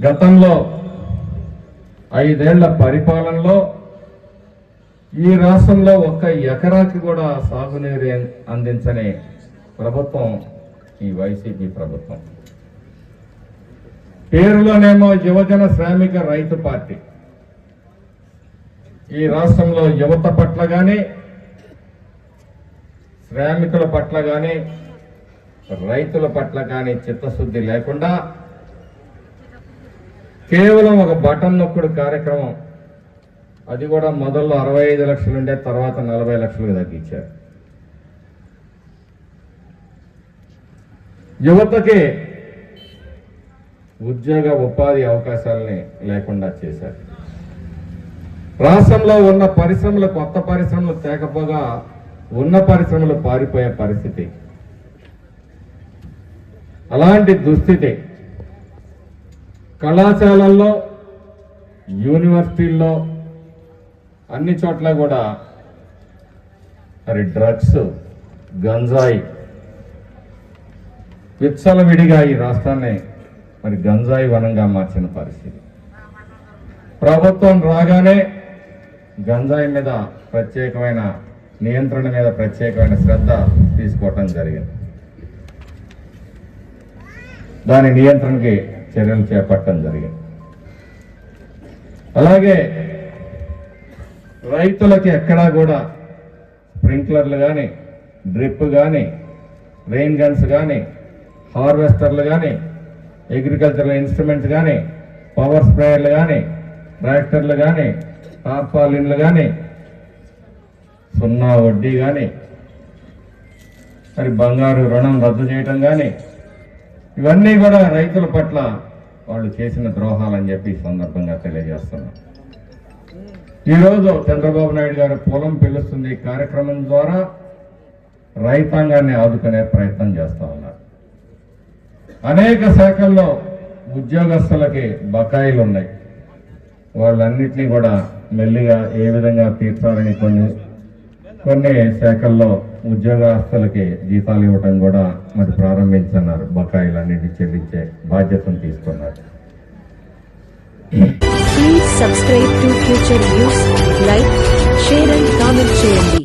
గతంలో 5 ఏళ్ల పరిపాలనలో ఈ రాష్ట్రంలో ఒక్క ఎకరాకి కూడా సాగునీరు అందించని ప్రభుత్వం ఈ వైసీపీ ప్రభుత్వం. పేరులోనేమో యువజన శ్రామిక రైతు పార్టీ. ఈ రాష్ట్రంలో యువత పట్ల కానీ, శ్రామికుల పట్ల కానీ, రైతుల పట్ల కానీ చిత్తశుద్ధి లేకుండా కేవలం ఒక బటన్ నొక్కుడు కార్యక్రమం, అది కూడా మొదల్లో 65 లక్షలు ఉండే తర్వాత 40 లక్షలకు తగ్గించారు. యువతకి ఉద్యోగ ఉపాధి అవకాశాలని లేకుండా చేశారు. రాష్ట్రంలో ఉన్న పరిశ్రమలు, కొత్త పరిశ్రమలు తేకపోగా ఉన్న పరిశ్రమలు పారిపోయే పరిస్థితి. అలాంటి దుస్థితి కళాశాలల్లో, యూనివర్సిటీల్లో అన్ని చోట్ల కూడా మరి డ్రగ్స్, గంజాయి విచ్చలవిడిగా ఈ రాష్ట్రాన్ని మరి గంజాయి వనంగా మార్చిన పరిస్థితి. ప్రభుత్వం రాగానే గంజాయి మీద ప్రత్యేకమైన నియంత్రణ మీద ప్రత్యేకమైన శ్రద్ధ తీసుకోవటం జరిగింది. దాని నియంత్రణకి చర్యలు చేపట్టడం జరిగింది. అలాగే రైతులకి ఎక్కడా కూడా స్ప్రింక్లర్లు కానీ, డ్రిప్ కానీ, రెయిన్ గన్స్ కానీ, హార్వెస్టర్లు కానీ, అగ్రికల్చరల్ ఇన్స్ట్రుమెంట్స్ కానీ, పవర్ స్ప్రేయర్లు కానీ, ట్రాక్టర్లు కానీ, టార్పాలిన్లు కానీ, 0 వడ్డీ కానీ, మరి బంగారు రుణం రద్దు చేయటం కానీ, ఇవన్నీ కూడా రైతుల పట్ల వాళ్ళు చేసిన ద్రోహాలని చెప్పి ఈ సందర్భంగా తెలియజేస్తున్నాం. ఈరోజు చంద్రబాబు నాయుడు గారు పొలం పిలుస్తుంది కార్యక్రమం ద్వారా రైతాంగాన్ని ఆదుకునే ప్రయత్నం చేస్తూ ఉన్నారు. అనేక శాఖల్లో ఉద్యోగస్తులకి బకాయిలు ఉన్నాయి. వాళ్ళన్నింటినీ కూడా మెల్లిగా ఏ విధంగా తీర్చాలని కొన్ని శాఖల్లో ఉద్యోగస్తులకి జీతాలు ఇవ్వటం కూడా మరి ప్రారంభించున్నారు. బకాయిలన్నింటినీ చెల్లించే బాధ్యతను తీసుకున్నారు. Please subscribe to Future News, like, share and comment చేయండి.